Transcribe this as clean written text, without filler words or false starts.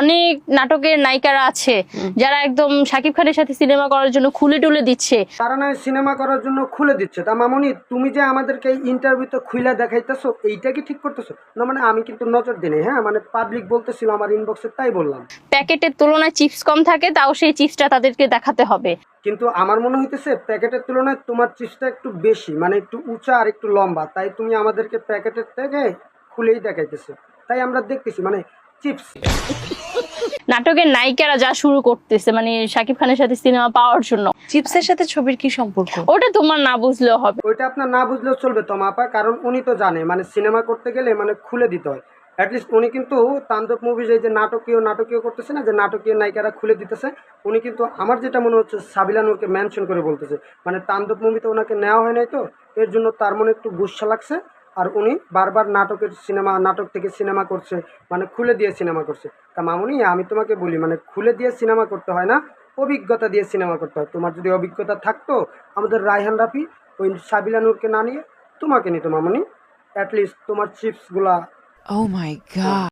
অনেক নাটকের নায়িকারা আছে যারা একদম শাকিব খানের সাথে সিনেমা করার জন্য খুলে টুলে দিচ্ছে। তারা নয় সিনেমা করার জন্য খুলে দিচ্ছে, তা মামনি তুমি যে আমাদেরকে ইন্টারভিউতে খুলে দেখাইতেছো এইটা কি ঠিক করতেছো না? মানে আমি কিন্তু নজর দিই, হ্যাঁ, মানে পাবলিক বলতেছিল আমার ইনবক্সে, তাই বললাম। প্যাকেটের তুলনায় চিপস কম থাকে, তাও সেই চিপসটা তাদেরকে দেখাতে হবে। কিন্তু আমার মনে হইতেছে প্যাকেটের তুলনায় তোমার চিপসটা একটু বেশি, মানে একটু উঁচা আর একটু লম্বা, তাই তুমি আমাদেরকে প্যাকেটের থেকে খুলেই দেখাইতেছো, তাই আমরা দেখতেছি মানে চিপস। নাটকের নায়িকারা যা শুরু করতেছে মানে শাকিব খানের সাথে সিনেমা পাওয়ার জন্য। চিপসের সাথে ছবির কি সম্পর্ক? ওটা তোমার না বুঝলেও হবে। ওইটা আপনার না বুঝলেও চলবে তো মাপা, কারণ উনি তো জানে মানে সিনেমা করতে গেলে মানে খুলে দিতে হয়। অ্যাটলিস্ট উনি কিন্তু তাণ্ডব মুভিজ এই যে নাটকীয় করতেছে না, যে নাটকীয় নায়িকারা খুলে দিতেছে, উনি কিন্তু আমার যেটা মনে হচ্ছে সাবিলা নূরকে মেনশন করে বলতেছে, মানে তাণ্ডব মুভিতে ওনাকে নেওয়া হয় নাই তো, এর জন্য তার মনে একটু গুসা লাগছে। আর উনি বারবার নাটক থেকে সিনেমা করছে, মানে খুলে দিয়ে সিনেমা করছে। তা মামুনি আমি তোমাকে বলি, মানে খুলে দিয়ে সিনেমা করতে হয় না, অভিজ্ঞতা দিয়ে সিনেমা করতে হয়। তোমার যদি অভিজ্ঞতা থাকতো আমাদের রায়হান রাফি ওই সাবিলা নূরকে না নিয়ে তোমাকে নিত মামুনি। অ্যাটলিস্ট তোমার চিপসগুলা Oh my god.